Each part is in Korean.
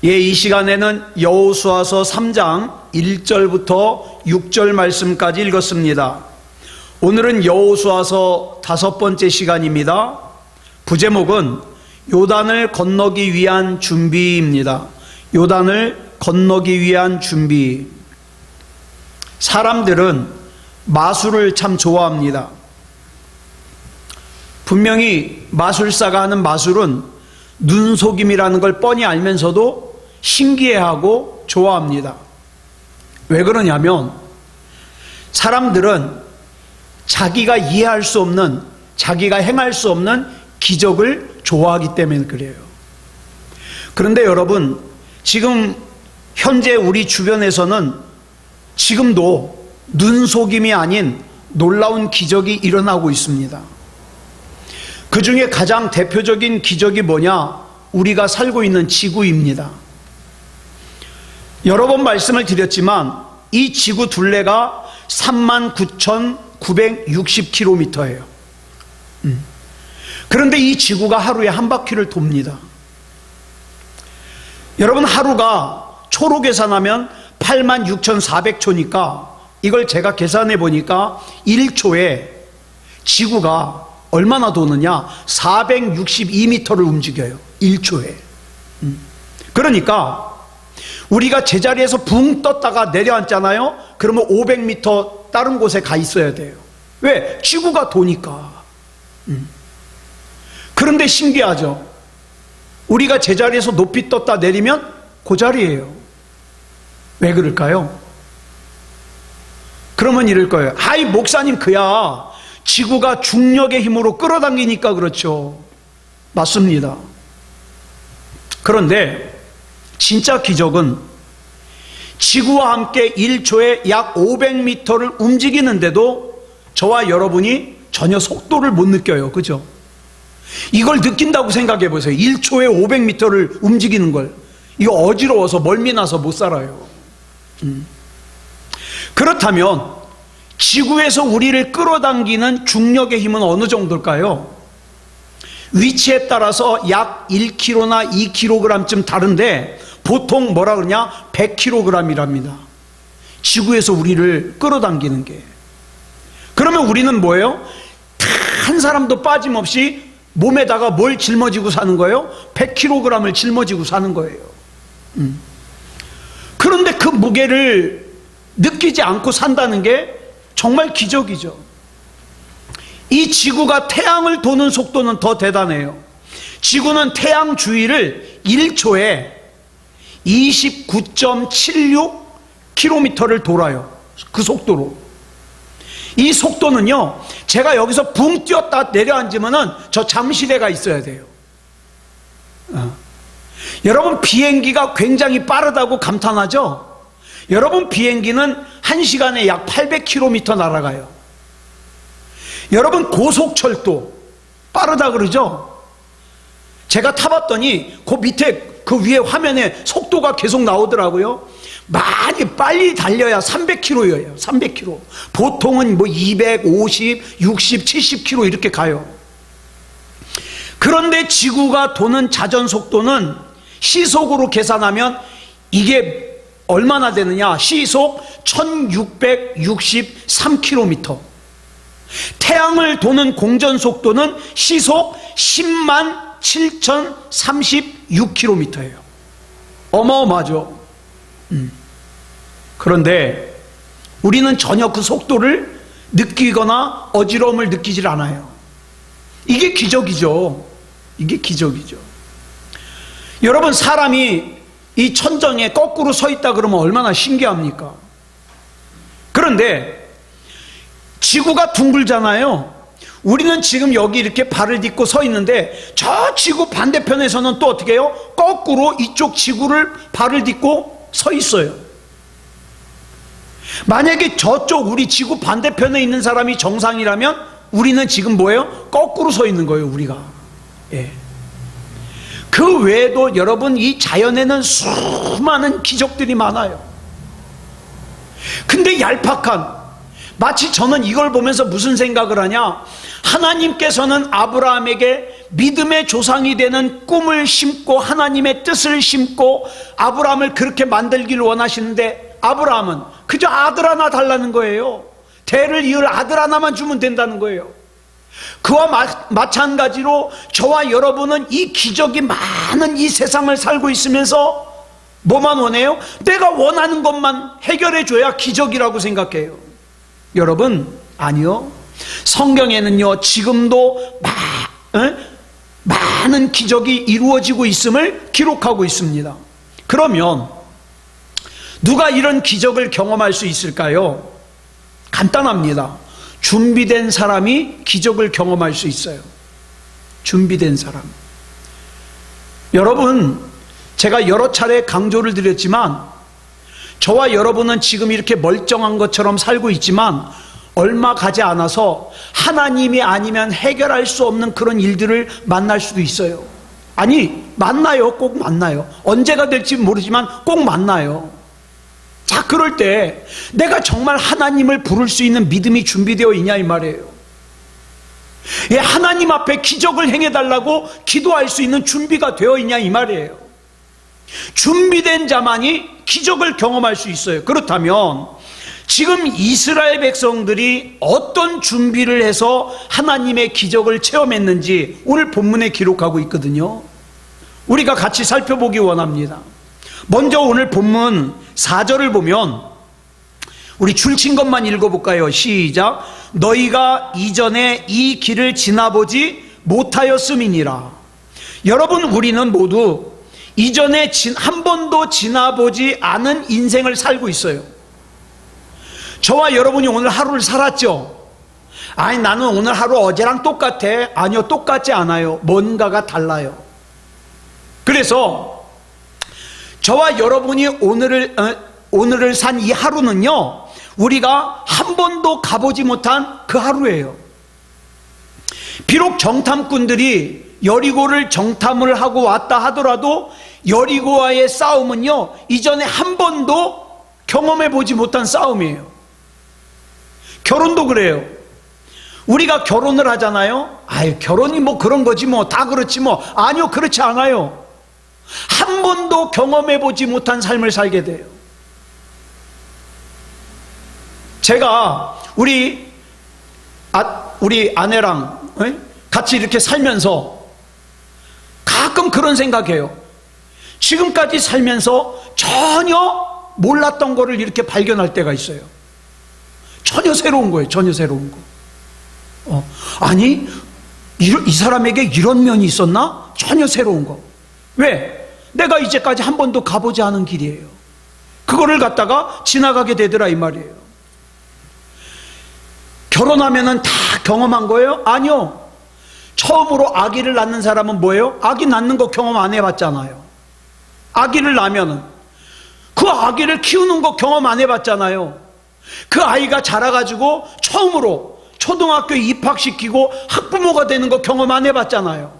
예, 이 시간에는 여호수아서 3장 1절부터 6절 말씀까지 읽었습니다. 오늘은 여호수아서 5번째 시간입니다. 부제목은 요단을 건너기 위한 준비입니다. 요단을 건너기 위한 준비. 사람들은 마술을 참 좋아합니다. 분명히 마술사가 하는 마술은 눈속임이라는 걸 뻔히 알면서도 신기해하고 좋아합니다. 왜 그러냐면 사람들은 자기가 이해할 수 없는, 자기가 행할 수 없는 기적을 좋아하기 때문에 그래요. 그런데 여러분, 지금 현재 우리 주변에서는 지금도 눈속임이 아닌 놀라운 기적이 일어나고 있습니다. 그 중에 가장 대표적인 기적이 뭐냐? 우리가 살고 있는 지구입니다. 여러 번 말씀을 드렸지만 이 지구 둘레가 39,960km예요. 그런데 이 지구가 하루에 한 바퀴를 돕니다. 여러분, 하루가 초로 계산하면 86,400초니까 이걸 제가 계산해 보니까 1초에 지구가 얼마나 도느냐? 462m를 움직여요. 1초에. 그러니까 우리가 제자리에서 붕 떴다가 내려앉잖아요. 그러면 500m 다른 곳에 가 있어야 돼요. 왜? 지구가 도니까. 그런데 신기하죠? 우리가 제자리에서 높이 떴다 내리면 그 자리예요. 왜 그럴까요? 그러면 이럴 거예요. 아이, 목사님, 그야 지구가 중력의 힘으로 끌어당기니까 그렇죠. 맞습니다. 그런데 진짜 기적은 지구와 함께 1초에 약 500m를 움직이는데도 저와 여러분이 전혀 속도를 못 느껴요. 그죠? 이걸 느낀다고 생각해 보세요. 1초에 500m를 움직이는 걸. 이거 어지러워서 멀미나서 못 살아요. 그렇다면 지구에서 우리를 끌어당기는 중력의 힘은 어느 정도일까요? 위치에 따라서 약 1kg나 2kg쯤 다른데 보통 뭐라 그러냐? 100kg이랍니다. 지구에서 우리를 끌어당기는 게. 그러면 우리는 뭐예요? 한 사람도 빠짐없이 몸에다가 뭘 짊어지고 사는 거예요? 100kg을 짊어지고 사는 거예요. 그런데 그 무게를 느끼지 않고 산다는 게 정말 기적이죠. 이 지구가 태양을 도는 속도는 더 대단해요. 지구는 태양 주위를 1초에 29.76km를 돌아요. 그 속도로. 이 속도는요, 제가 여기서 붕 뛰었다 내려앉으면은 저 잠실에가 있어야 돼요. 여러분, 비행기가 굉장히 빠르다고 감탄하죠? 여러분, 비행기는 1시간에 약 800km 날아가요. 여러분, 고속철도 빠르다 그러죠? 제가 타봤더니 그 밑에 그 위에 화면에 속도가 계속 나오더라고요. 많이 빨리 달려야 300km예요. 300km. 보통은 뭐 250, 60, 70km 이렇게 가요. 그런데 지구가 도는 자전 속도는 시속으로 계산하면 이게 얼마나 되느냐? 시속 1663km. 태양을 도는 공전 속도는 시속 10만 7036km예요. 어마어마하죠. 그런데 우리는 전혀 그 속도를 느끼거나 어지러움을 느끼질 않아요. 이게 기적이죠. 이게 기적이죠. 여러분, 사람이 이 천정에 거꾸로 서 있다 그러면 얼마나 신기합니까? 그런데 지구가 둥글잖아요. 우리는 지금 여기 이렇게 발을 딛고 서 있는데 저 지구 반대편에서는 또 어떻게 해요? 거꾸로 이쪽 지구를 발을 딛고 서 있어요. 만약에 저쪽 우리 지구 반대편에 있는 사람이 정상이라면 우리는 지금 뭐예요? 거꾸로 서 있는 거예요, 우리가. 예. 그 외에도 여러분, 이 자연에는 수많은 기적들이 많아요. 근데 얄팍한, 마치 저는 이걸 보면서 무슨 생각을 하냐? 하나님께서는 아브라함에게 믿음의 조상이 되는 꿈을 심고 하나님의 뜻을 심고 아브라함을 그렇게 만들기를 원하시는데, 아브라함은 그저 아들 하나 달라는 거예요. 대를 이을 아들 하나만 주면 된다는 거예요. 그와 마찬가지로 저와 여러분은 이 기적이 많은 이 세상을 살고 있으면서 뭐만 원해요? 내가 원하는 것만 해결해 줘야 기적이라고 생각해요. 여러분, 아니요. 성경에는요, 지금도 많은 기적이 이루어지고 있음을 기록하고 있습니다. 그러면 누가 이런 기적을 경험할 수 있을까요? 간단합니다. 준비된 사람이 기적을 경험할 수 있어요. 준비된 사람. 여러분, 제가 여러 차례 강조를 드렸지만 저와 여러분은 지금 이렇게 멀쩡한 것처럼 살고 있지만 얼마 가지 않아서 하나님이 아니면 해결할 수 없는 그런 일들을 만날 수도 있어요. 아니, 만나요. 꼭 만나요. 언제가 될지 모르지만 꼭 만나요. 자, 그럴 때 내가 정말 하나님을 부를 수 있는 믿음이 준비되어 있냐 이 말이에요. 예, 하나님 앞에 기적을 행해달라고 기도할 수 있는 준비가 되어 있냐 이 말이에요. 준비된 자만이 기적을 경험할 수 있어요. 그렇다면 지금 이스라엘 백성들이 어떤 준비를 해서 하나님의 기적을 체험했는지 오늘 본문에 기록하고 있거든요. 우리가 같이 살펴보기 원합니다. 먼저 오늘 본문 4절을 보면 우리 줄친 것만 읽어볼까요? 시작. 너희가 이전에 이 길을 지나보지 못하였음이니라. 여러분, 우리는 모두 이전에 한 번도 지나보지 않은 인생을 살고 있어요. 저와 여러분이 오늘 하루를 살았죠? 아니, 나는 오늘 하루 어제랑 똑같아. 아니요, 똑같지 않아요. 뭔가가 달라요. 그래서 저와 여러분이 오늘을 산 이 하루는요, 우리가 한 번도 가보지 못한 그 하루예요. 비록 정탐꾼들이 여리고를 정탐을 하고 왔다 하더라도 여리고와의 싸움은요, 이전에 한 번도 경험해 보지 못한 싸움이에요. 결혼도 그래요. 우리가 결혼을 하잖아요. 아유, 결혼이 뭐 그런 거지 뭐, 다 그렇지 뭐. 아니요, 그렇지 않아요. 한 번도 경험해 보지 못한 삶을 살게 돼요. 제가 우리 아내랑 같이 이렇게 살면서 가끔 그런 생각해요. 지금까지 살면서 전혀 몰랐던 거를 이렇게 발견할 때가 있어요. 전혀 새로운 거예요. 전혀 새로운 거. 아니, 이 사람에게 이런 면이 있었나? 전혀 새로운 거. 왜? 내가 이제까지 한 번도 가보지 않은 길이에요. 그거를 갖다가 지나가게 되더라 이 말이에요. 결혼하면은 다 경험한 거예요? 아니요. 처음으로 아기를 낳는 사람은 뭐예요? 아기 낳는 거 경험 안 해봤잖아요. 아기를 낳으면은 그 아기를 키우는 거 경험 안 해봤잖아요. 그 아이가 자라가지고 처음으로 초등학교에 입학시키고 학부모가 되는 거 경험 안 해봤잖아요.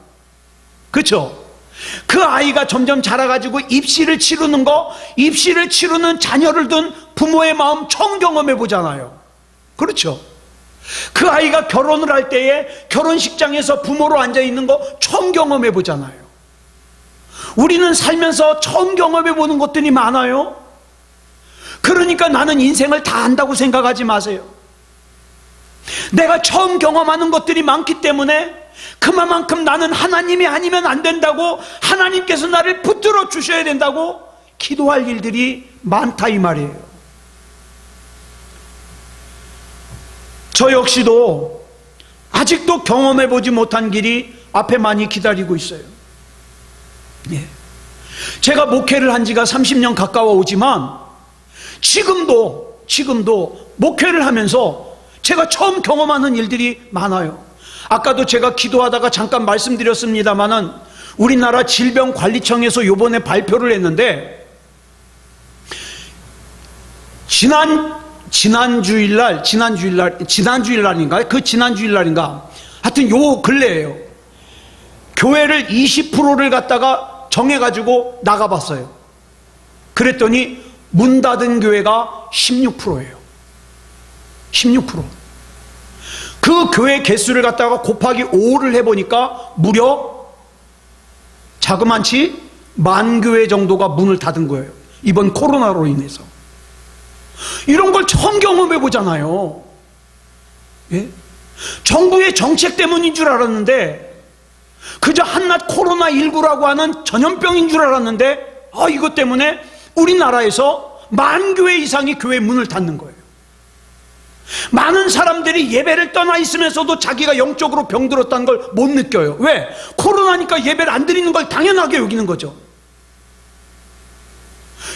그렇죠? 그 아이가 점점 자라가지고 입시를 치르는 거, 입시를 치르는 자녀를 둔 부모의 마음 처음 경험해 보잖아요. 그렇죠? 그 아이가 결혼을 할 때에 결혼식장에서 부모로 앉아 있는 거 처음 경험해 보잖아요. 우리는 살면서 처음 경험해 보는 것들이 많아요. 그러니까 나는 인생을 다 안다고 생각하지 마세요. 내가 처음 경험하는 것들이 많기 때문에 그만큼 나는 하나님이 아니면 안 된다고, 하나님께서 나를 붙들어 주셔야 된다고 기도할 일들이 많다 이 말이에요. 저 역시도 아직도 경험해 보지 못한 길이 앞에 많이 기다리고 있어요. 예. 제가 목회를 한 지가 30년 가까워 오지만 지금도 목회를 하면서 제가 처음 경험하는 일들이 많아요. 아까도 제가 기도하다가 잠깐 말씀드렸습니다마는 우리나라 질병관리청에서 요번에 발표를 했는데 지난주일날인가 하여튼 요 근래예요. 교회를 20%를 갖다가 정해가지고 나가봤어요. 그랬더니 문 닫은 교회가 16%예요. 16%. 그 교회 개수를 갖다가 곱하기 5를 해보니까 무려 자그만치 10,000교회 정도가 문을 닫은 거예요. 이번 코로나로 인해서. 이런 걸 처음 경험해 보잖아요. 예? 정부의 정책 때문인 줄 알았는데, 그저 한낱 코로나19라고 하는 전염병인 줄 알았는데, 이것 때문에 우리나라에서 10,000교회 이상이 교회 문을 닫는 거예요. 많은 사람들이 예배를 떠나 있으면서도 자기가 영적으로 병들었다는 걸 못 느껴요. 왜? 코로나니까 예배를 안 드리는 걸 당연하게 여기는 거죠.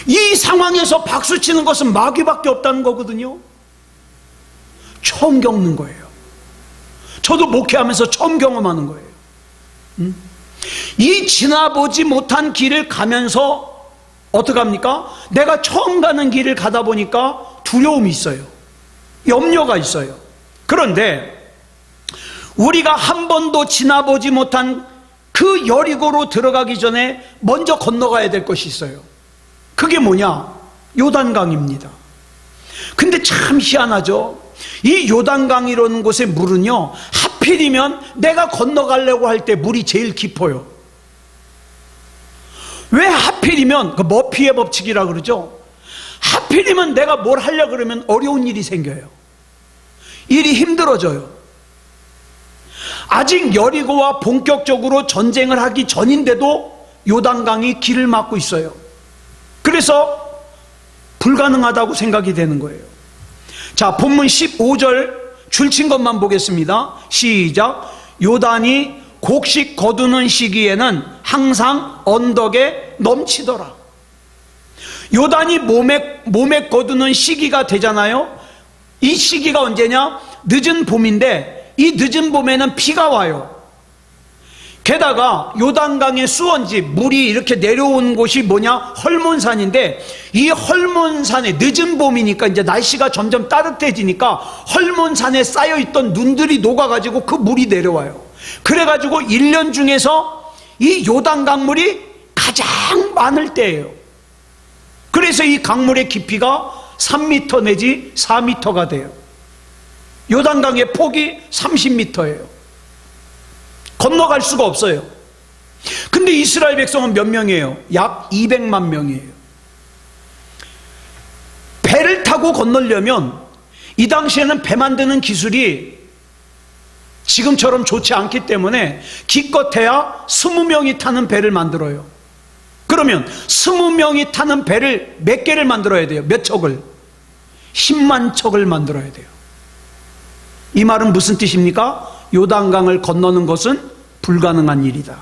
이 상황에서 박수 치는 것은 마귀밖에 없다는 거거든요. 처음 겪는 거예요. 저도 목회하면서 처음 경험하는 거예요. 이 지나보지 못한 길을 가면서 어떡합니까? 내가 처음 가는 길을 가다 보니까 두려움이 있어요. 염려가 있어요. 그런데 우리가 한 번도 지나보지 못한 그 여리고로 들어가기 전에 먼저 건너가야 될 것이 있어요. 그게 뭐냐? 요단강입니다. 근데 참 희한하죠? 이 요단강이라는 곳의 물은요, 하필이면 내가 건너가려고 할 때 물이 제일 깊어요. 왜 하필이면? 그 머피의 법칙이라 그러죠? 하필이면 내가 뭘 하려고 그러면 어려운 일이 생겨요. 일이 힘들어져요. 아직 여리고와 본격적으로 전쟁을 하기 전인데도 요단강이 길을 막고 있어요. 그래서 불가능하다고 생각이 되는 거예요. 자, 본문 15절 줄친 것만 보겠습니다. 시작. 요단이 곡식 거두는 시기에는 항상 언덕에 넘치더라. 요단이 몸에 거두는 시기가 되잖아요. 이 시기가 언제냐? 늦은 봄인데 이 늦은 봄에는 비가 와요. 게다가 요단강의 수원지, 물이 이렇게 내려온 곳이 뭐냐? 헐몬산인데, 이 헐몬산에 늦은 봄이니까 이제 날씨가 점점 따뜻해지니까 헐몬산에 쌓여있던 눈들이 녹아가지고 그 물이 내려와요. 그래가지고 1년 중에서 이 요단강물이 가장 많을 때예요. 그래서 이 강물의 깊이가 3m 내지 4m가 돼요. 요단강의 폭이 30m예요. 건너갈 수가 없어요. 근데 이스라엘 백성은 몇 명이에요? 약 200만 명이에요. 배를 타고 건너려면 이 당시에는 배 만드는 기술이 지금처럼 좋지 않기 때문에 기껏해야 20명이 타는 배를 만들어요. 그러면 20명이 타는 배를 몇 개를 만들어야 돼요? 몇 척을? 10만 척을 만들어야 돼요. 이 말은 무슨 뜻입니까? 요단강을 건너는 것은 불가능한 일이다.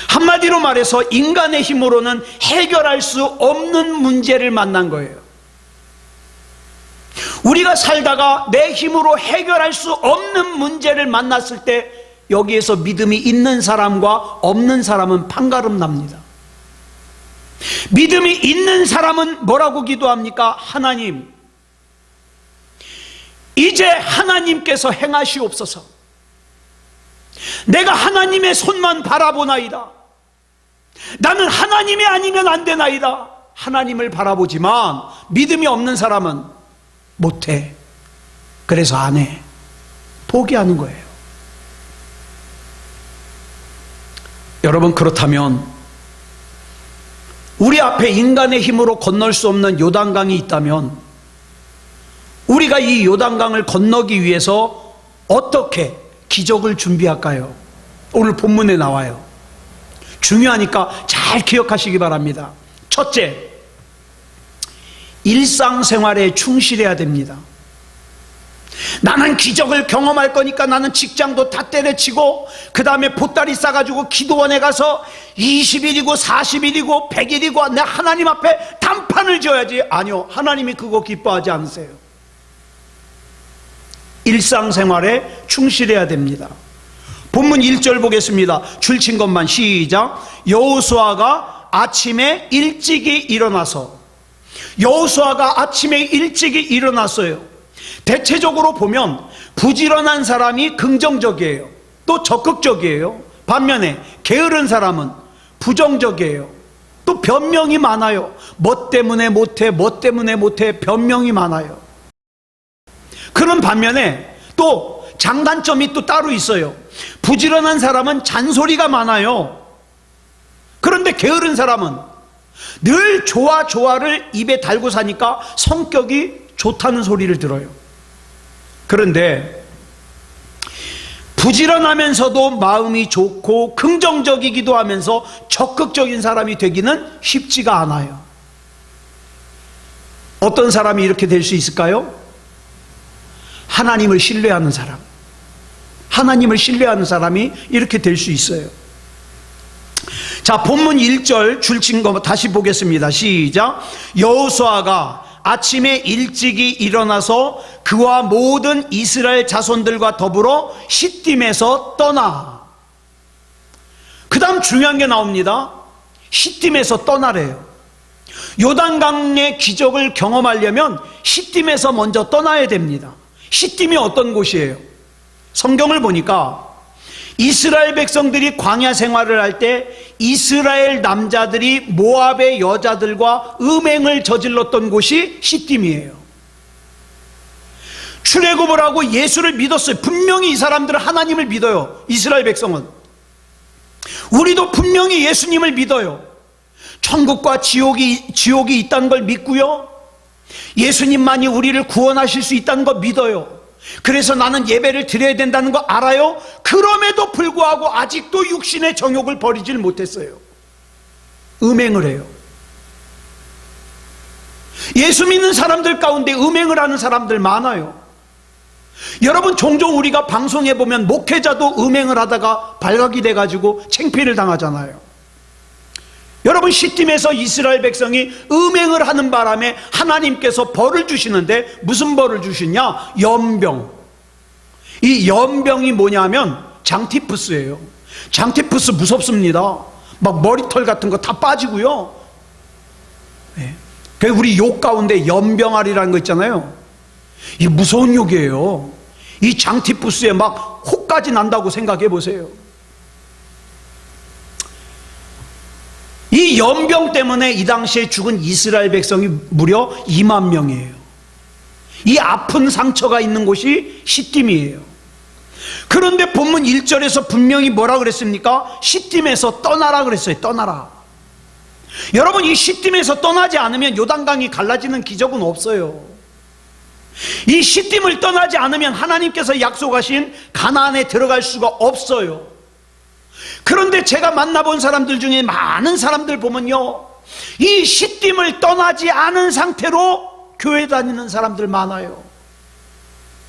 한마디로 말해서 인간의 힘으로는 해결할 수 없는 문제를 만난 거예요. 우리가 살다가 내 힘으로 해결할 수 없는 문제를 만났을 때 여기에서 믿음이 있는 사람과 없는 사람은 판가름 납니다. 믿음이 있는 사람은 뭐라고 기도합니까? 하나님, 이제 하나님께서 행하시옵소서. 내가 하나님의 손만 바라보나이다. 나는 하나님이 아니면 안 되나이다. 하나님을 바라보지만 믿음이 없는 사람은 못해. 그래서 안 해. 포기하는 거예요. 여러분, 그렇다면 우리 앞에 인간의 힘으로 건널 수 없는 요단강이 있다면 우리가 이 요단강을 건너기 위해서 어떻게 기적을 준비할까요? 오늘 본문에 나와요. 중요하니까 잘 기억하시기 바랍니다. 첫째, 일상생활에 충실해야 됩니다. 나는 기적을 경험할 거니까 나는 직장도 다 때려치고 그 다음에 보따리 싸가지고 기도원에 가서 20일이고 40일이고 100일이고 내 하나님 앞에 단판을 지어야지. 아니요, 하나님이 그거 기뻐하지 않으세요. 일상생활에 충실해야 됩니다. 본문 1절 보겠습니다. 줄친 것만 시작. 여호수아가 아침에 일찍이 일어나서, 여호수아가 아침에 일찍이 일어났어요. 대체적으로 보면 부지런한 사람이 긍정적이에요. 또 적극적이에요. 반면에 게으른 사람은 부정적이에요. 또 변명이 많아요. 뭐 때문에 못해, 뭐 때문에 못해, 변명이 많아요. 그 그런 반면에 또 장단점이 또 따로 있어요. 부지런한 사람은 잔소리가 많아요. 그런데 게으른 사람은 늘 좋아를 입에 달고 사니까 성격이 좋다는 소리를 들어요. 그런데 부지런하면서도 마음이 좋고 긍정적이기도 하면서 적극적인 사람이 되기는 쉽지가 않아요. 어떤 사람이 이렇게 될 수 있을까요? 하나님을 신뢰하는 사람. 하나님을 신뢰하는 사람이 이렇게 될 수 있어요. 자, 본문 1절 줄친 거 다시 보겠습니다. 시작. 여호수아가 아침에 일찍이 일어나서 그와 모든 이스라엘 자손들과 더불어 시딤에서 떠나. 그 다음 중요한 게 나옵니다. 시딤에서 떠나래요. 요단강의 기적을 경험하려면 시딤에서 먼저 떠나야 됩니다. 시딤이 어떤 곳이에요? 성경을 보니까 이스라엘 백성들이 광야 생활을 할 때 이스라엘 남자들이 모압의 여자들과 음행을 저질렀던 곳이 시딤이에요. 출애굽을 하고 예수를 믿었어요. 분명히 이 사람들은 하나님을 믿어요. 이스라엘 백성은. 우리도 분명히 예수님을 믿어요. 천국과 지옥이 있다는 걸 믿고요. 예수님만이 우리를 구원하실 수 있다는 거 믿어요. 그래서 나는 예배를 드려야 된다는 거 알아요. 그럼에도 불구하고 아직도 육신의 정욕을 버리질 못했어요. 음행을 해요. 예수 믿는 사람들 가운데 음행을 하는 사람들 많아요. 여러분, 종종 우리가 방송에 보면 목회자도 음행을 하다가 발각이 돼가지고 창피를 당하잖아요. 여러분, 시딤에서 이스라엘 백성이 음행을 하는 바람에 하나님께서 벌을 주시는데 무슨 벌을 주시냐? 연병. 이 연병이 뭐냐면 장티푸스예요. 장티푸스 무섭습니다. 막 머리털 같은 거 다 빠지고요. 네. 우리 욕 가운데 연병아리라는 거 있잖아요. 이 무서운 욕이에요. 이 장티푸스에 막 혹까지 난다고 생각해 보세요. 이 연병 때문에 이 당시에 죽은 이스라엘 백성이 무려 2만 명이에요. 이 아픈 상처가 있는 곳이 시딤이에요. 그런데 본문 1절에서 분명히 뭐라 그랬습니까? 시딤에서 떠나라 그랬어요. 떠나라. 여러분, 이 시딤에서 떠나지 않으면 요단강이 갈라지는 기적은 없어요. 이 시딤을 떠나지 않으면 하나님께서 약속하신 가나안에 들어갈 수가 없어요. 그런데 제가 만나본 사람들 중에 많은 사람들 보면요, 이 시딤을 떠나지 않은 상태로 교회 다니는 사람들 많아요.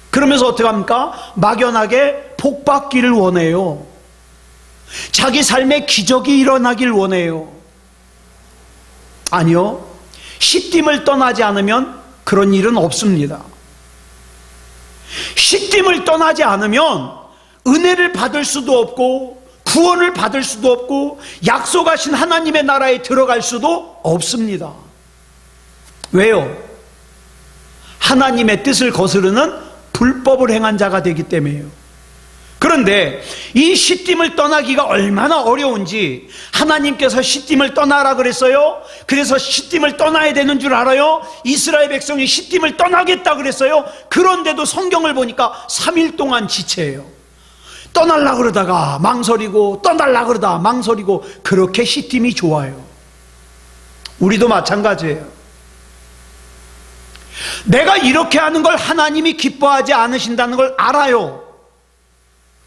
그러면서 어떻게 합니까? 막연하게 복 받기를 원해요. 자기 삶에 기적이 일어나길 원해요. 아니요, 시딤을 떠나지 않으면 그런 일은 없습니다. 시딤을 떠나지 않으면 은혜를 받을 수도 없고 구원을 받을 수도 없고 약속하신 하나님의 나라에 들어갈 수도 없습니다. 왜요? 하나님의 뜻을 거스르는 불법을 행한 자가 되기 때문에요. 그런데 이 시딤을 떠나기가 얼마나 어려운지 하나님께서 시딤을 떠나라 그랬어요. 그래서 시딤을 떠나야 되는 줄 알아요. 이스라엘 백성이 시딤을 떠나겠다 그랬어요. 그런데도 성경을 보니까 3일 동안 지체해요. 떠날라 그러다가 망설이고 떠날라 그러다 망설이고, 그렇게 시딤이 좋아요. 우리도 마찬가지예요. 내가 이렇게 하는 걸 하나님이 기뻐하지 않으신다는 걸 알아요.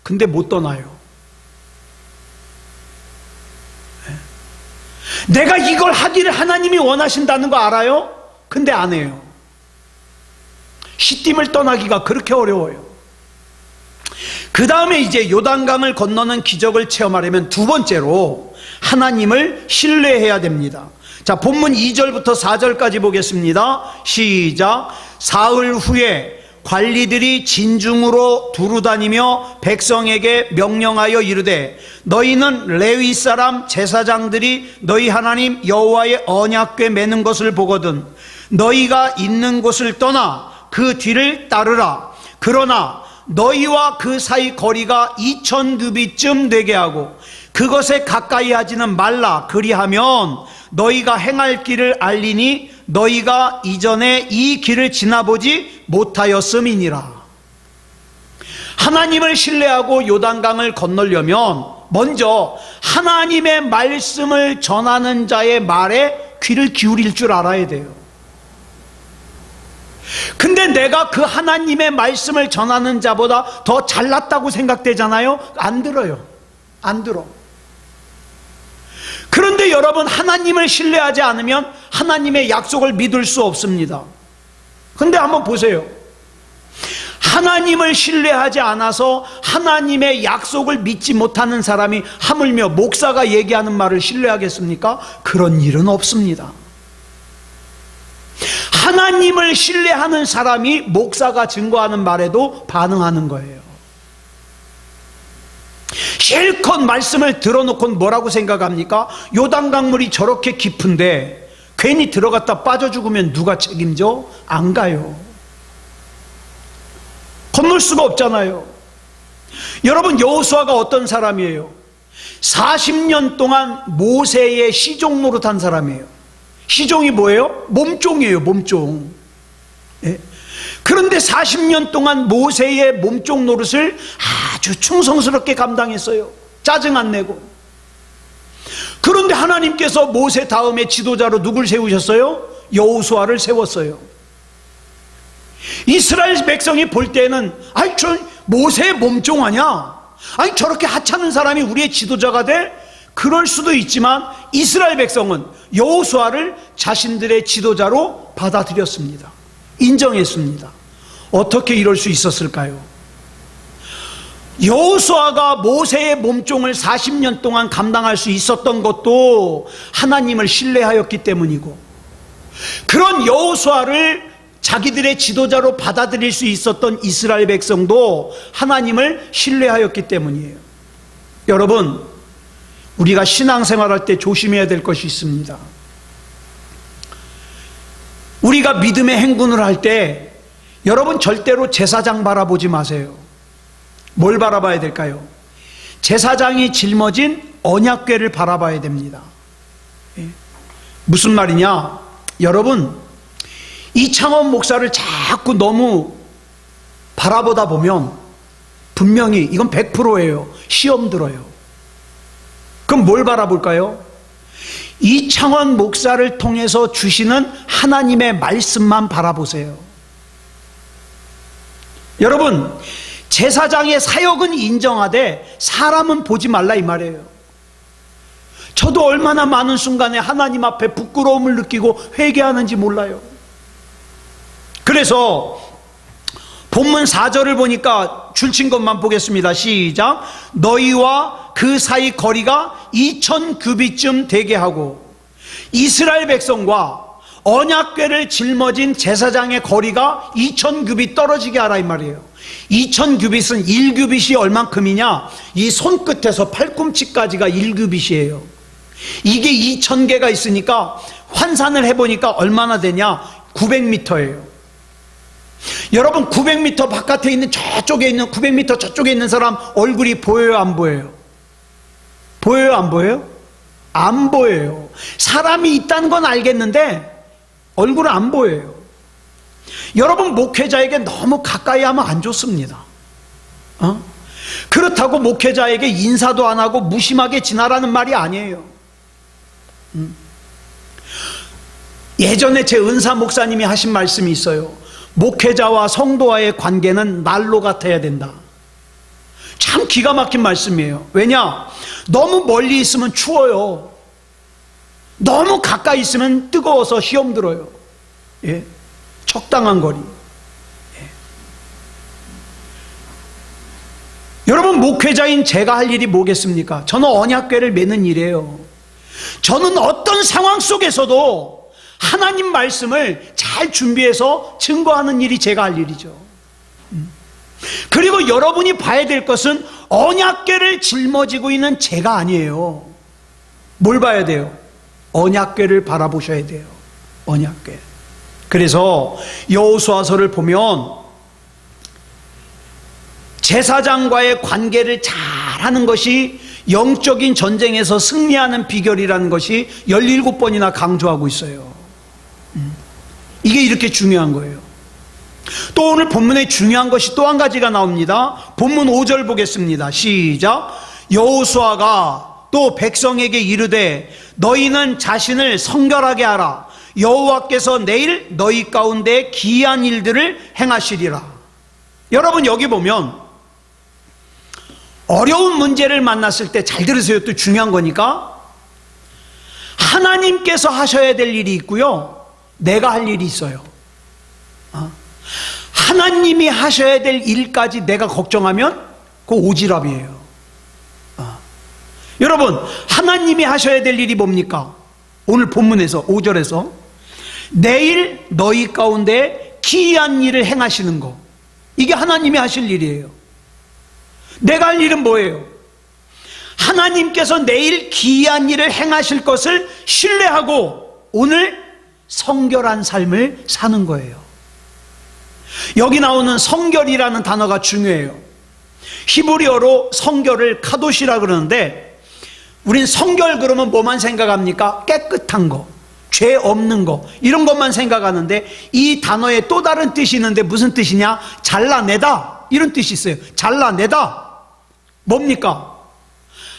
근데 못 떠나요. 내가 이걸 하기를 하나님이 원하신다는 거 알아요. 근데 안 해요. 시딤을 떠나기가 그렇게 어려워요. 그 다음에 이제 요단강을 건너는 기적을 체험하려면 두 번째로 하나님을 신뢰해야 됩니다. 자, 본문 2절부터 4절까지 보겠습니다. 시작. 사흘 후에 관리들이 진중으로 두루다니며 백성에게 명령하여 이르되, 너희는 레위 사람 제사장들이 너희 하나님 여호와의 언약궤 매는 것을 보거든 너희가 있는 곳을 떠나 그 뒤를 따르라. 그러나 너희와 그 사이 거리가 2000규빗쯤 되게 하고 그것에 가까이 하지는 말라. 그리하면 너희가 행할 길을 알리니 너희가 이전에 이 길을 지나보지 못하였음이니라. 하나님을 신뢰하고 요단강을 건너려면 먼저 하나님의 말씀을 전하는 자의 말에 귀를 기울일 줄 알아야 돼요. 근데 내가 그 하나님의 말씀을 전하는 자보다 더 잘났다고 생각되잖아요? 안 들어요. 안 들어. 그런데 여러분, 하나님을 신뢰하지 않으면 하나님의 약속을 믿을 수 없습니다. 근데 한번 보세요. 하나님을 신뢰하지 않아서 하나님의 약속을 믿지 못하는 사람이 하물며 목사가 얘기하는 말을 신뢰하겠습니까? 그런 일은 없습니다. 하나님을 신뢰하는 사람이 목사가 증거하는 말에도 반응하는 거예요. 실컷 말씀을 들어놓고 뭐라고 생각합니까? 요단강물이 저렇게 깊은데 괜히 들어갔다 빠져 죽으면 누가 책임져? 안 가요. 건널 수가 없잖아요. 여러분, 여호수아가 어떤 사람이에요? 40년 동안 모세의 시종 노릇한 사람이에요. 시종이 뭐예요? 몸종이에요. 몸종. 예? 그런데 40년 동안 모세의 몸종 노릇을 아주 충성스럽게 감당했어요. 짜증 안 내고. 그런데 하나님께서 모세 다음에 지도자로 누굴 세우셨어요? 여호수아를 세웠어요. 이스라엘 백성이 볼 때는 아이, 저 모세의 몸종 아니야? 아니, 저렇게 하찮은 사람이 우리의 지도자가 돼? 그럴 수도 있지만 이스라엘 백성은 여호수아를 자신들의 지도자로 받아들였습니다. 인정했습니다. 어떻게 이럴 수 있었을까요? 여호수아가 모세의 몸종을 40년 동안 감당할 수 있었던 것도 하나님을 신뢰하였기 때문이고, 그런 여호수아를 자기들의 지도자로 받아들일 수 있었던 이스라엘 백성도 하나님을 신뢰하였기 때문이에요. 여러분, 우리가 신앙생활할 때 조심해야 될 것이 있습니다. 우리가 믿음의 행군을 할 때 여러분, 절대로 제사장 바라보지 마세요. 뭘 바라봐야 될까요? 제사장이 짊어진 언약궤를 바라봐야 됩니다. 무슨 말이냐? 여러분, 이창원 목사를 자꾸 너무 바라보다 보면 분명히 이건 100%예요. 시험 들어요. 그럼 뭘 바라볼까요? 이창원 목사를 통해서 주시는 하나님의 말씀만 바라보세요. 여러분, 제사장의 사역은 인정하되 사람은 보지 말라, 이 말이에요. 저도 얼마나 많은 순간에 하나님 앞에 부끄러움을 느끼고 회개하는지 몰라요. 그래서 본문 4절을 보니까 줄친 것만 보겠습니다. 시작. 너희와 그 사이 거리가 2000규빗쯤 되게 하고, 이스라엘 백성과 언약궤를 짊어진 제사장의 거리가 2000규빗 떨어지게 하라, 이 말이에요. 2000규빗은 1규빗이 얼만큼이냐? 이 손끝에서 팔꿈치까지가 1규빗이에요. 이게 2000개가 있으니까 환산을 해보니까 얼마나 되냐? 900m예요. 여러분, 900m 바깥에 있는 저쪽에 있는 900m 저쪽에 있는 사람 얼굴이 보여요, 안 보여요? 보여요, 안 보여요? 안 보여요. 사람이 있다는 건 알겠는데 얼굴은 안 보여요. 여러분, 목회자에게 너무 가까이 하면 안 좋습니다. 그렇다고 목회자에게 인사도 안 하고 무심하게 지나라는 말이 아니에요. 예전에 제 은사 목사님이 하신 말씀이 있어요. 목회자와 성도와의 관계는 난로 같아야 된다. 참 기가 막힌 말씀이에요. 왜냐? 너무 멀리 있으면 추워요. 너무 가까이 있으면 뜨거워서 시험 들어요. 예? 적당한 거리. 예. 여러분, 목회자인 제가 할 일이 뭐겠습니까? 저는 언약궤를 매는 일이에요. 저는 어떤 상황 속에서도 하나님 말씀을 잘 준비해서 증거하는 일이 제가 할 일이죠. 그리고 여러분이 봐야 될 것은 언약궤를 짊어지고 있는 제가 아니에요. 뭘 봐야 돼요? 언약궤를 바라보셔야 돼요. 언약궤. 그래서 여호수아서를 보면 제사장과의 관계를 잘하는 것이 영적인 전쟁에서 승리하는 비결이라는 것이 17번이나 강조하고 있어요. 이게 이렇게 중요한 거예요. 또 오늘 본문에 중요한 것이 또 한 가지가 나옵니다. 본문 5절 보겠습니다. 시작. 여호수아가 또 백성에게 이르되 너희는 자신을 성결하게 하라. 여호와께서 내일 너희 가운데 기이한 일들을 행하시리라. 여러분, 여기 보면 어려운 문제를 만났을 때 잘 들으세요. 또 중요한 거니까. 하나님께서 하셔야 될 일이 있고요, 내가 할 일이 있어요. 하나님이 하셔야 될 일까지 내가 걱정하면 그거 오지랖이에요. 여러분, 하나님이 하셔야 될 일이 뭡니까? 오늘 본문에서 5절에서 내일 너희 가운데 기이한 일을 행하시는 거, 이게 하나님이 하실 일이에요. 내가 할 일은 뭐예요? 하나님께서 내일 기이한 일을 행하실 것을 신뢰하고 오늘 성결한 삶을 사는 거예요. 여기 나오는 성결이라는 단어가 중요해요. 히브리어로 성결을 카도시라 그러는데, 우린 성결 그러면 뭐만 생각합니까? 깨끗한 거, 죄 없는 거, 이런 것만 생각하는데, 이 단어에 또 다른 뜻이 있는데 무슨 뜻이냐? 잘라내다, 이런 뜻이 있어요. 잘라내다. 뭡니까?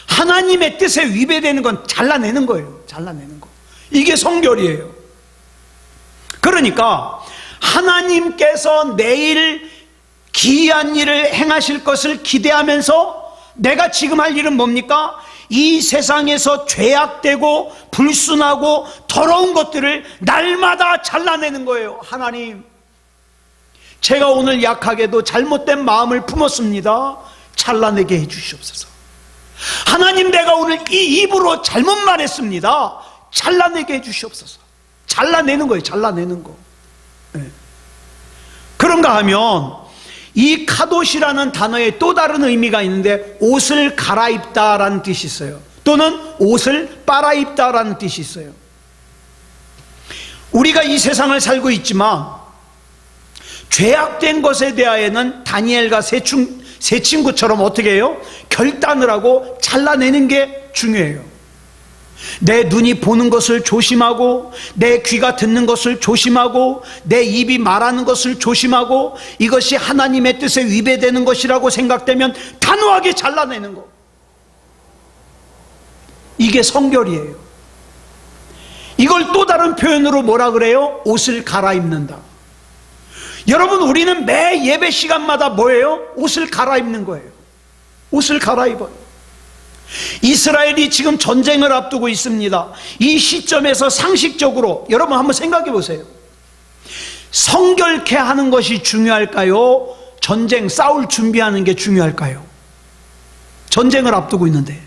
하나님의 뜻에 위배되는 건 잘라내는 거예요. 잘라내는 거. 이게 성결이에요. 그러니까 하나님께서 내일 기이한 일을 행하실 것을 기대하면서 내가 지금 할 일은 뭡니까? 이 세상에서 죄악되고 불순하고 더러운 것들을 날마다 잘라내는 거예요. 하나님, 제가 오늘 약하게도 잘못된 마음을 품었습니다. 잘라내게 해주시옵소서. 하나님, 내가 오늘 이 입으로 잘못 말했습니다. 잘라내게 해주시옵소서. 잘라내는 거예요. 잘라내는 거. 네. 그런가 하면 이 카도시라는 단어에 또 다른 의미가 있는데, 옷을 갈아입다라는 뜻이 있어요. 또는 옷을 빨아입다라는 뜻이 있어요. 우리가 이 세상을 살고 있지만 죄악된 것에 대하여는 다니엘과 세 친구처럼 어떻게 해요? 결단을 하고 잘라내는 게 중요해요. 내 눈이 보는 것을 조심하고, 내 귀가 듣는 것을 조심하고, 내 입이 말하는 것을 조심하고, 이것이 하나님의 뜻에 위배되는 것이라고 생각되면 단호하게 잘라내는 거, 이게 성결이에요. 이걸 또 다른 표현으로 뭐라 그래요? 옷을 갈아입는다. 여러분, 우리는 매 예배 시간마다 뭐예요? 옷을 갈아입는 거예요. 옷을 갈아입어요. 이스라엘이 지금 전쟁을 앞두고 있습니다. 이 시점에서 상식적으로 여러분 한번 생각해 보세요. 성결케 하는 것이 중요할까요? 전쟁 싸울 준비하는 게 중요할까요? 전쟁을 앞두고 있는데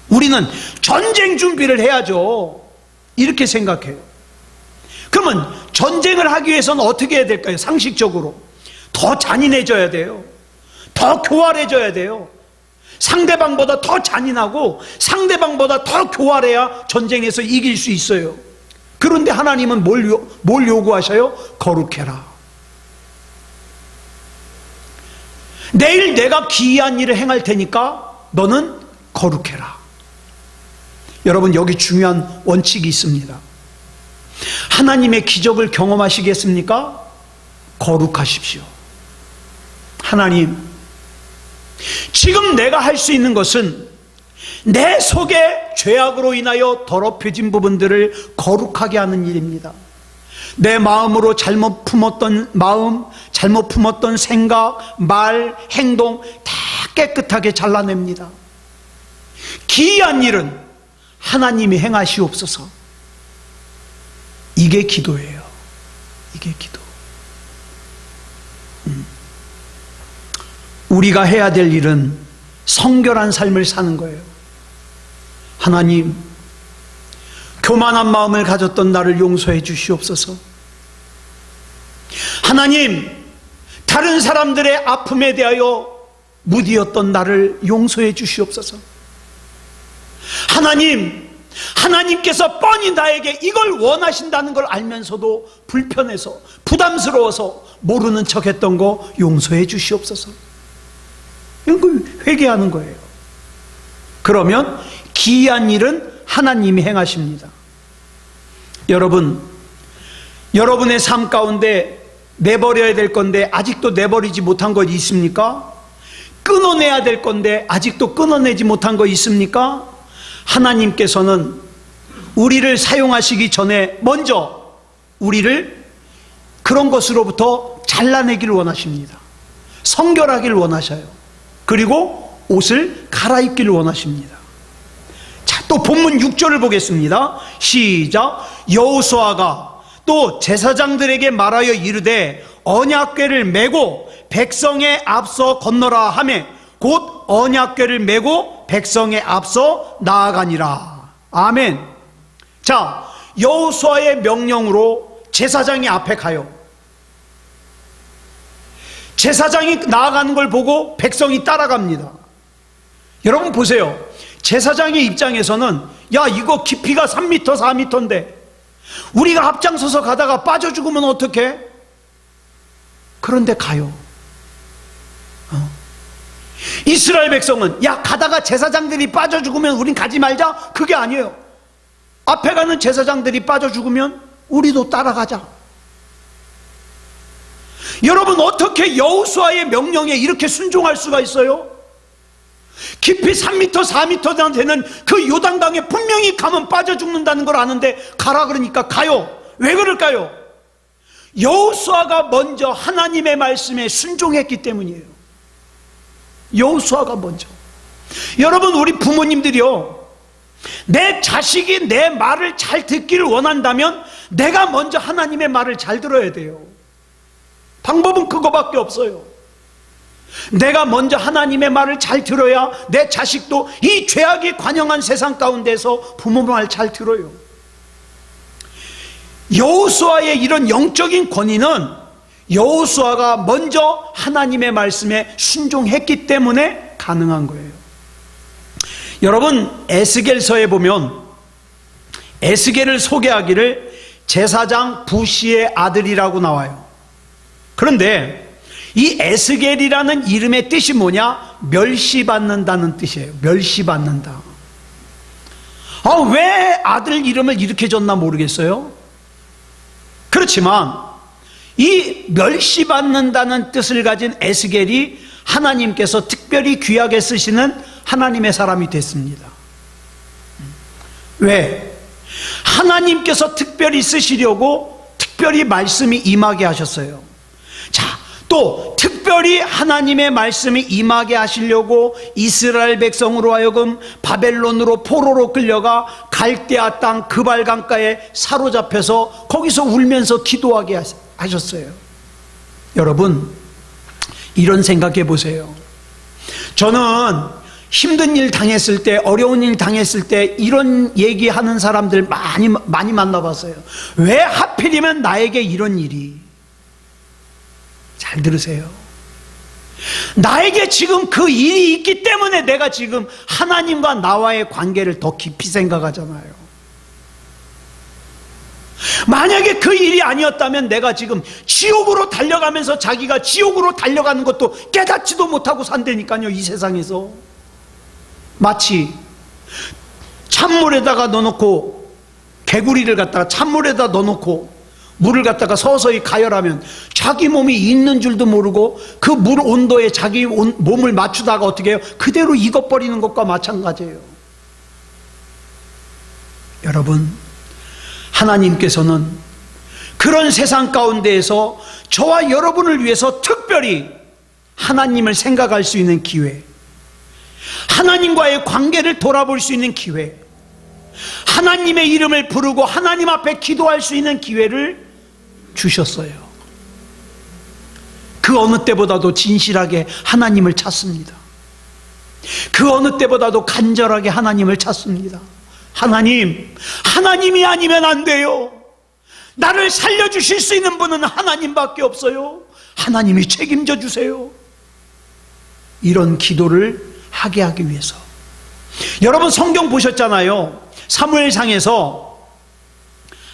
우리는 전쟁 준비를 해야죠, 이렇게 생각해요. 그러면 전쟁을 하기 위해서는 어떻게 해야 될까요? 상식적으로 더 잔인해져야 돼요. 더 교활해져야 돼요. 상대방보다 더 잔인하고 상대방보다 더 교활해야 전쟁에서 이길 수 있어요. 그런데 하나님은 뭘 요구하셔요? 거룩해라. 내일 내가 기이한 일을 행할 테니까 너는 거룩해라. 여러분, 여기 중요한 원칙이 있습니다. 하나님의 기적을 경험하시겠습니까? 거룩하십시오. 하나님, 지금 내가 할 수 있는 것은 내 속에 죄악으로 인하여 더럽혀진 부분들을 거룩하게 하는 일입니다. 내 마음으로 잘못 품었던 마음, 잘못 품었던 생각, 말, 행동 다 깨끗하게 잘라냅니다. 기이한 일은 하나님이 행하시옵소서. 이게 기도예요. 이게 기도. 우리가 해야 될 일은 성결한 삶을 사는 거예요. 하나님, 교만한 마음을 가졌던 나를 용서해 주시옵소서. 하나님, 다른 사람들의 아픔에 대하여 무디었던 나를 용서해 주시옵소서. 하나님, 하나님께서 뻔히 나에게 이걸 원하신다는 걸 알면서도 불편해서 부담스러워서 모르는 척했던 거 용서해 주시옵소서. 이건 회개하는 거예요. 그러면 기이한 일은 하나님이 행하십니다. 여러분, 여러분의 삶 가운데 내버려야 될 건데 아직도 내버리지 못한 것 있습니까? 끊어내야 될 건데 아직도 끊어내지 못한 거 있습니까? 하나님께서는 우리를 사용하시기 전에 먼저 우리를 그런 것으로부터 잘라내기를 원하십니다. 성결하기를 원하셔요. 그리고 옷을 갈아입기를 원하십니다. 자, 또 본문 6절을 보겠습니다. 시작. 여호수아가 또 제사장들에게 말하여 이르되 언약궤를 메고 백성에 앞서 건너라 하매 곧 언약궤를 메고 백성에 앞서 나아가니라. 아멘. 자, 여호수아의 명령으로 제사장이 앞에 가요. 제사장이 나아가는 걸 보고 백성이 따라갑니다. 여러분 보세요. 제사장의 입장에서는 야, 이거 깊이가 3m 4m인데 우리가 앞장서서 가다가 빠져 죽으면 어떡해? 그런데 가요. 이스라엘 백성은 야, 가다가 제사장들이 빠져 죽으면 우린 가지 말자. 그게 아니에요. 앞에 가는 제사장들이 빠져 죽으면 우리도 따라가자. 여러분, 어떻게 여호수아의 명령에 이렇게 순종할 수가 있어요? 깊이 3m 4m 되는 그 요단강에 분명히 가면 빠져 죽는다는 걸 아는데 가라 그러니까 가요. 왜 그럴까요? 여호수아가 먼저 하나님의 말씀에 순종했기 때문이에요. 여호수아가 먼저. 여러분, 우리 부모님들이요, 내 자식이 내 말을 잘 듣기를 원한다면 내가 먼저 하나님의 말을 잘 들어야 돼요. 방법은 그거밖에 없어요. 내가 먼저 하나님의 말을 잘 들어야 내 자식도 이 죄악이 관영한 세상 가운데서 부모 말 잘 들어요. 여호수아의 이런 영적인 권위는 여호수아가 먼저 하나님의 말씀에 순종했기 때문에 가능한 거예요. 여러분, 에스겔서에 보면 에스겔을 소개하기를 제사장 부시의 아들이라고 나와요. 그런데 이 에스겔이라는 이름의 뜻이 뭐냐? 멸시받는다는 뜻이에요. 멸시받는다. 왜 아들 이름을 이렇게 줬나 모르겠어요. 그렇지만 이 멸시받는다는 뜻을 가진 에스겔이 하나님께서 특별히 귀하게 쓰시는 하나님의 사람이 됐습니다. 왜? 하나님께서 특별히 쓰시려고 특별히 말씀이 임하게 하셨어요. 자, 또 특별히 하나님의 말씀이 임하게 하시려고 이스라엘 백성으로 하여금 바벨론으로 포로로 끌려가 갈대아 땅 그발 강가에 사로잡혀서 거기서 울면서 기도하게 하셨어요. 여러분, 이런 생각해 보세요. 저는 힘든 일 당했을 때, 어려운 일 당했을 때 이런 얘기하는 사람들 많이 만나봤어요. 왜 하필이면 나에게 이런 일이? 잘 들으세요. 나에게 지금 그 일이 있기 때문에 내가 지금 하나님과 나와의 관계를 더 깊이 생각하잖아요. 만약에 그 일이 아니었다면 내가 지금 지옥으로 달려가면서 자기가 지옥으로 달려가는 것도 깨닫지도 못하고 산다니까요, 이 세상에서. 마치 찬물에다가 넣어놓고, 개구리를 갖다가 찬물에다 넣어놓고 물을 갖다가 서서히 가열하면 자기 몸이 있는 줄도 모르고 그 물 온도에 자기 몸을 맞추다가 어떻게 해요? 그대로 익어버리는 것과 마찬가지예요. 여러분, 하나님께서는 그런 세상 가운데에서 저와 여러분을 위해서 특별히 하나님을 생각할 수 있는 기회, 하나님과의 관계를 돌아볼 수 있는 기회, 하나님의 이름을 부르고 하나님 앞에 기도할 수 있는 기회를 주셨어요. 그 어느 때보다도 진실하게 하나님을 찾습니다. 그 어느 때보다도 간절하게 하나님을 찾습니다. 하나님이 아니면 안 돼요. 나를 살려주실 수 있는 분은 하나님밖에 없어요. 하나님이 책임져 주세요. 이런 기도를 하게 하기 위해서. 여러분, 성경 보셨잖아요. 사무엘상에서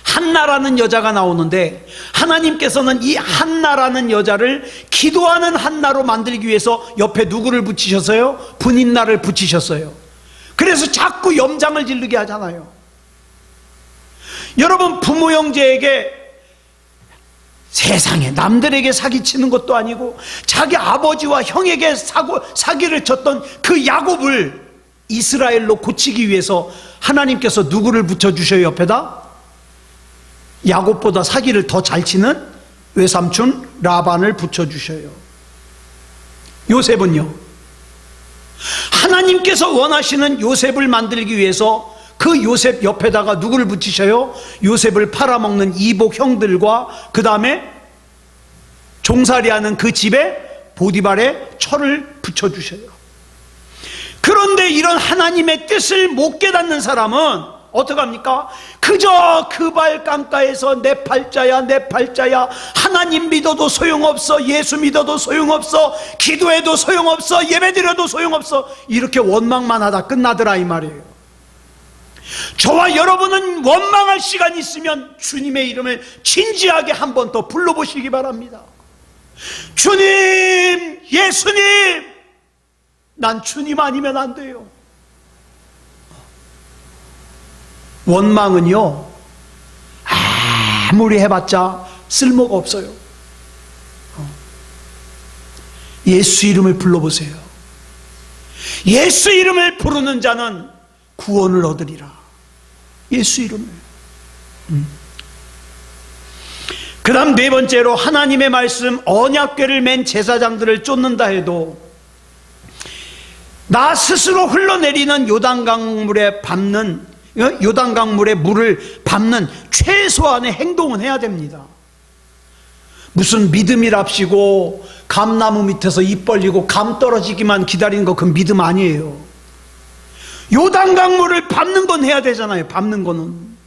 한나라는 여자가 나오는데 하나님께서는 이 한나라는 여자를 기도하는 한나로 만들기 위해서 옆에 누구를 붙이셨어요? 분인나를 붙이셨어요. 그래서 자꾸 염장을 지르게 하잖아요. 여러분, 부모 형제에게 세상에 남들에게 사기치는 것도 아니고 자기 아버지와 형에게 사기를 쳤던 그 야곱을 이스라엘로 고치기 위해서 하나님께서 누구를 붙여주셔요? 옆에다? 야곱보다 사기를 더 잘 치는 외삼촌 라반을 붙여주셔요. 요셉은요, 하나님께서 원하시는 요셉을 만들기 위해서 그 요셉 옆에다가 누구를 붙이셔요? 요셉을 팔아먹는 이복 형들과 그 다음에 종살이하는 그 집에 보디발의 처를 붙여주셔요. 그런데 이런 하나님의 뜻을 못 깨닫는 사람은 어떡합니까? 그저 그 발 깜가에서 내 팔자야 내 팔자야, 하나님 믿어도 소용없어, 예수 믿어도 소용없어, 기도해도 소용없어, 예배드려도 소용없어, 이렇게 원망만 하다 끝나더라 이 말이에요. 저와 여러분은 원망할 시간이 있으면 주님의 이름을 진지하게 한 번 더 불러보시기 바랍니다. 주님, 예수님, 난 주님 아니면 안 돼요. 원망은요, 아무리 해봤자 쓸모가 없어요. 예수 이름을 불러보세요. 예수 이름을 부르는 자는 구원을 얻으리라. 예수 이름을. 그 다음 네 번째로, 하나님의 말씀 언약궤를 맨 제사장들을 쫓는다 해도 나 스스로 흘러내리는 요단강물에 물을 밟는 최소한의 행동은 해야 됩니다. 무슨 믿음이랍시고 감나무 밑에서 입 벌리고 감 떨어지기만 기다리는 거, 그 믿음 아니에요. 요단강물을 밟는 건 해야 되잖아요. 밟는 거는.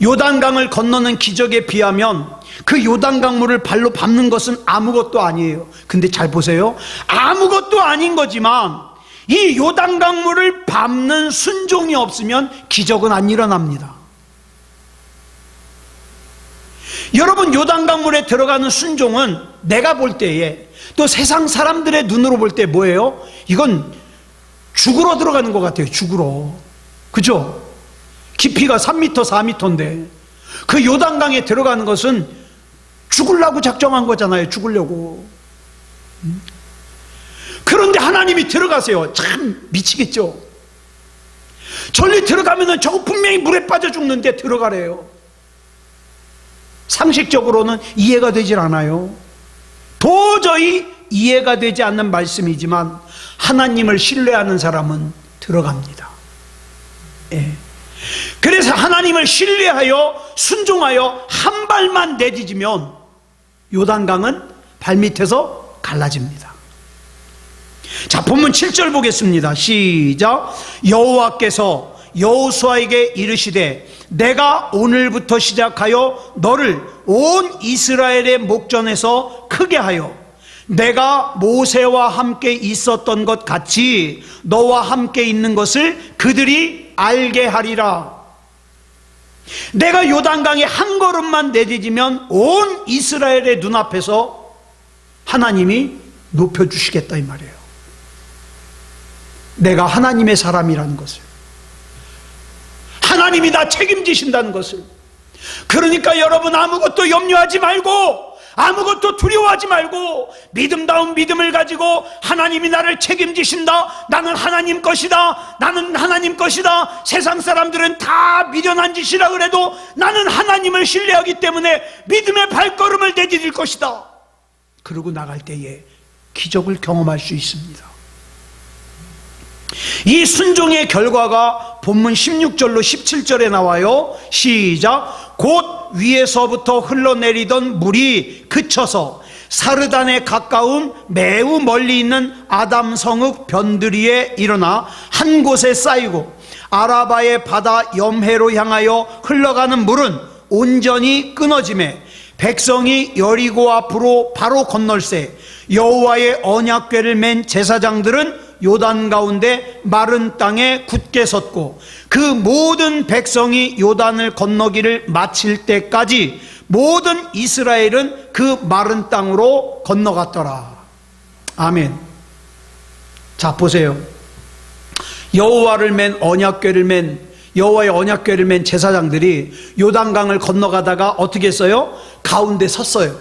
요단강을 건너는 기적에 비하면 그 요단강물을 발로 밟는 것은 아무것도 아니에요. 근데 잘 보세요. 아무것도 아닌 거지만 이 요단강물을 밟는 순종이 없으면 기적은 안 일어납니다. 여러분, 요단강물에 들어가는 순종은 내가 볼 때에, 또 세상 사람들의 눈으로 볼 때 뭐예요? 이건 죽으러 들어가는 것 같아요. 죽으러. 그죠? 깊이가 3m, 4m인데 그 요단강에 들어가는 것은 죽으려고 작정한 거잖아요. 죽으려고. 그런데 하나님이 들어가세요. 참 미치겠죠? 절리 들어가면은 저거 분명히 물에 빠져 죽는데 들어가래요. 상식적으로는 이해가 되질 않아요. 도저히 이해가 되지 않는 말씀이지만 하나님을 신뢰하는 사람은 들어갑니다. 예. 그래서 하나님을 신뢰하여 순종하여 한 발만 내디디면 요단강은 발밑에서 갈라집니다. 자, 본문 7절 보겠습니다. 시작. 여호와께서 여호수아에게 이르시되 내가 오늘부터 시작하여 너를 온 이스라엘의 목전에서 크게 하여 내가 모세와 함께 있었던 것 같이 너와 함께 있는 것을 그들이 알게 하리라. 내가 요단강에 한 걸음만 내디디면 온 이스라엘의 눈앞에서 하나님이 높여주시겠다 이 말이에요. 내가 하나님의 사람이라는 것을, 하나님이 나 책임지신다는 것을. 그러니까 여러분, 아무것도 염려하지 말고 아무것도 두려워하지 말고 믿음다운 믿음을 가지고 하나님이 나를 책임지신다, 나는 하나님 것이다, 나는 하나님 것이다, 세상 사람들은 다 미련한 짓이라 그래도 나는 하나님을 신뢰하기 때문에 믿음의 발걸음을 내디딜 것이다, 그러고 나갈 때에 기적을 경험할 수 있습니다. 이 순종의 결과가 본문 16절로 17절에 나와요. 시작. 곧 위에서부터 흘러내리던 물이 그쳐서 사르단에 가까운 매우 멀리 있는 아담 성읍 변두리에 일어나 한 곳에 쌓이고 아라바의 바다 염해로 향하여 흘러가는 물은 온전히 끊어지매 백성이 여리고 앞으로 바로 건널세 여호와의 언약궤를 맨 제사장들은 요단 가운데 마른 땅에 굳게 섰고 그 모든 백성이 요단을 건너기를 마칠 때까지 모든 이스라엘은 그 마른 땅으로 건너갔더라. 아멘. 자, 보세요. 여호와를 맨 언약궤를 맨 여호와의 언약궤를 맨 제사장들이 요단강을 건너가다가 어떻게 했어요? 가운데 섰어요.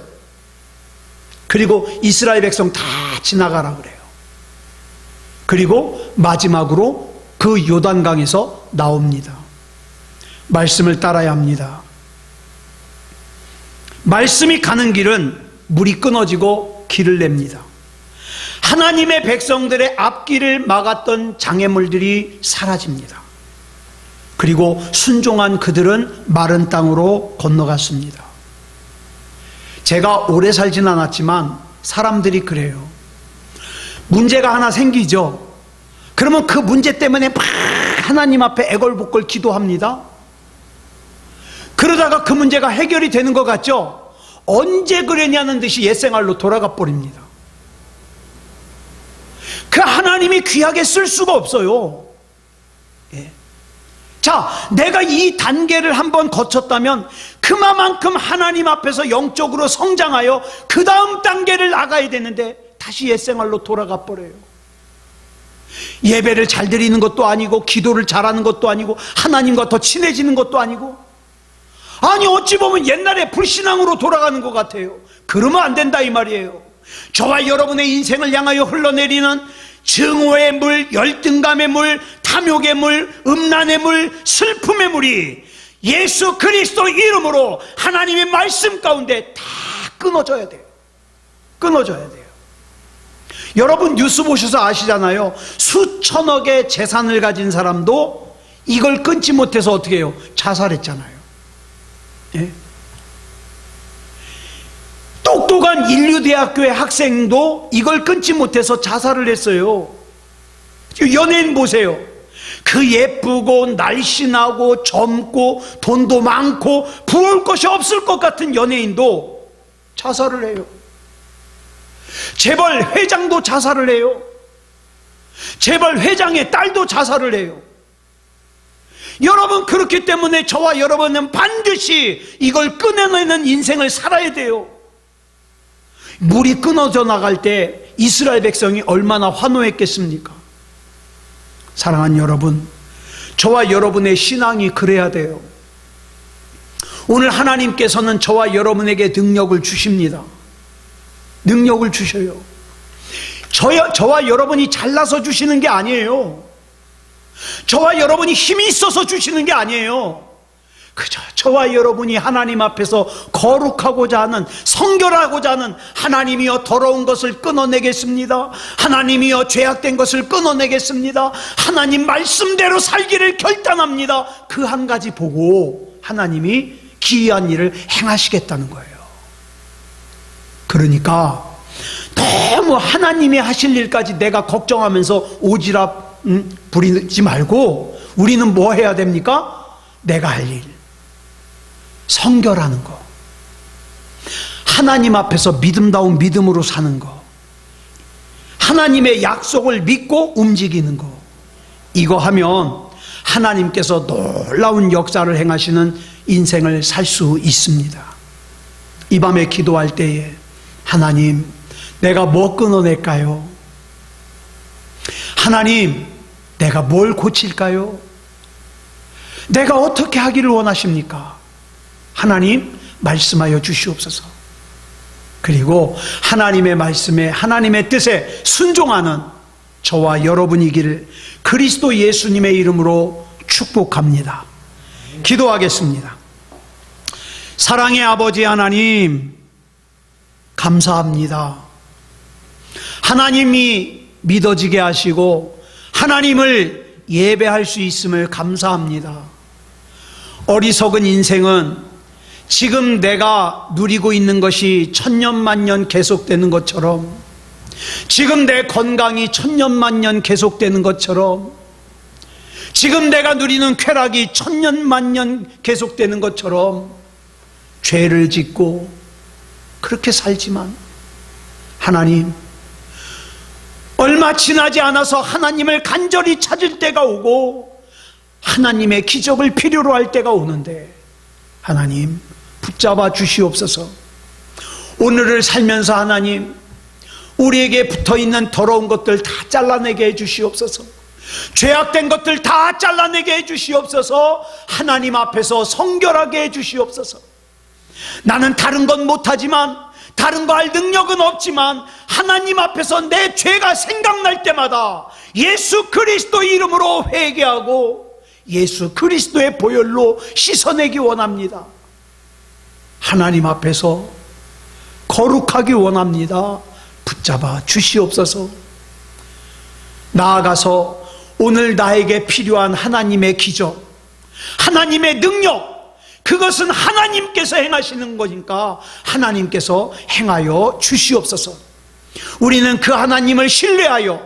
그리고 이스라엘 백성 다 지나가라 그래요. 그리고 마지막으로 그 요단강에서 나옵니다. 말씀을 따라야 합니다. 말씀이 가는 길은 물이 끊어지고 길을 냅니다. 하나님의 백성들의 앞길을 막았던 장애물들이 사라집니다. 그리고 순종한 그들은 마른 땅으로 건너갔습니다. 제가 오래 살진 않았지만 사람들이 그래요. 문제가 하나 생기죠. 그러면 그 문제 때문에 막 하나님 앞에 애걸복걸 기도합니다. 그러다가 그 문제가 해결이 되는 것 같죠? 언제 그랬냐는 듯이 옛생활로 돌아가 버립니다. 그 하나님이 귀하게 쓸 수가 없어요. 예. 자, 내가 이 단계를 한번 거쳤다면 그만큼 하나님 앞에서 영적으로 성장하여 그 다음 단계를 나가야 되는데 다시 옛생활로 돌아가 버려요. 예배를 잘 드리는 것도 아니고 기도를 잘하는 것도 아니고 하나님과 더 친해지는 것도 아니고, 아니 어찌 보면 옛날에 불신앙으로 돌아가는 것 같아요. 그러면 안 된다 이 말이에요. 저와 여러분의 인생을 향하여 흘러내리는 증오의 물, 열등감의 물, 탐욕의 물, 음란의 물, 슬픔의 물이 예수 그리스도 이름으로 하나님의 말씀 가운데 다 끊어져야 돼요. 끊어져야 돼요. 여러분 뉴스 보셔서 아시잖아요. 수천억의 재산을 가진 사람도 이걸 끊지 못해서 어떻게 해요? 자살했잖아요. 예? 똑똑한 인류대학교의 학생도 이걸 끊지 못해서 자살을 했어요. 연예인 보세요. 그 예쁘고 날씬하고 젊고 돈도 많고 부러울 것이 없을 것 같은 연예인도 자살을 해요. 재벌 회장도 자살을 해요. 재벌 회장의 딸도 자살을 해요. 여러분, 그렇기 때문에 저와 여러분은 반드시 이걸 끊어내는 인생을 살아야 돼요. 물이 끊어져 나갈 때 이스라엘 백성이 얼마나 환호했겠습니까? 사랑하는 여러분, 저와 여러분의 신앙이 그래야 돼요. 오늘 하나님께서는 저와 여러분에게 능력을 주십니다. 능력을 주셔요. 저와 여러분이 잘나서 주시는 게 아니에요. 저와 여러분이 힘이 있어서 주시는 게 아니에요. 그저 저와 여러분이 하나님 앞에서 거룩하고자 하는, 성결하고자 하는, 하나님이여 더러운 것을 끊어내겠습니다, 하나님이여 죄악된 것을 끊어내겠습니다, 하나님 말씀대로 살기를 결단합니다, 그 한 가지 보고 하나님이 기이한 일을 행하시겠다는 거예요. 그러니까 너무 하나님이 하실 일까지 내가 걱정하면서 오지랖 부리지 말고 우리는 뭐 해야 됩니까? 내가 할 일, 성결하는 거, 하나님 앞에서 믿음다운 믿음으로 사는 거, 하나님의 약속을 믿고 움직이는 거, 이거 하면 하나님께서 놀라운 역사를 행하시는 인생을 살 수 있습니다. 이 밤에 기도할 때에 하나님, 내가 뭐 끊어낼까요? 하나님, 내가 뭘 고칠까요? 내가 어떻게 하기를 원하십니까? 하나님, 말씀하여 주시옵소서. 그리고 하나님의 말씀에, 하나님의 뜻에 순종하는 저와 여러분이기를 그리스도 예수님의 이름으로 축복합니다. 기도하겠습니다. 사랑의 아버지 하나님, 감사합니다. 하나님이 믿어지게 하시고 하나님을 예배할 수 있음을 감사합니다. 어리석은 인생은 지금 내가 누리고 있는 것이 천년만년 계속되는 것처럼, 지금 내 건강이 천년만년 계속되는 것처럼, 지금 내가 누리는 쾌락이 천년만년 계속되는 것처럼 죄를 짓고 그렇게 살지만, 하나님, 얼마 지나지 않아서 하나님을 간절히 찾을 때가 오고 하나님의 기적을 필요로 할 때가 오는데, 하나님 붙잡아 주시옵소서. 오늘을 살면서 하나님, 우리에게 붙어있는 더러운 것들 다 잘라내게 해 주시옵소서. 죄악된 것들 다 잘라내게 해주시옵소서. 하나님 앞에서 성결하게 해주시옵소서. 나는 다른 건 못하지만, 다른 거 할 능력은 없지만, 하나님 앞에서 내 죄가 생각날 때마다 예수 그리스도 이름으로 회개하고 예수 그리스도의 보혈로 씻어내기 원합니다. 하나님 앞에서 거룩하기 원합니다. 붙잡아 주시옵소서. 나아가서 오늘 나에게 필요한 하나님의 기적, 하나님의 능력, 그것은 하나님께서 행하시는 거니까 하나님께서 행하여 주시옵소서. 우리는 그 하나님을 신뢰하여,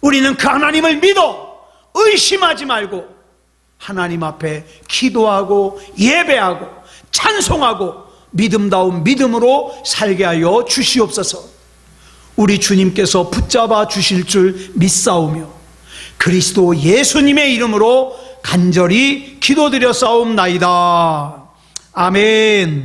우리는 그 하나님을 믿어 의심하지 말고 하나님 앞에 기도하고 예배하고 찬송하고 믿음다운 믿음으로 살게 하여 주시옵소서. 우리 주님께서 붙잡아 주실 줄 믿사오며 그리스도 예수님의 이름으로 간절히 기도드려 싸움나이다. 아멘.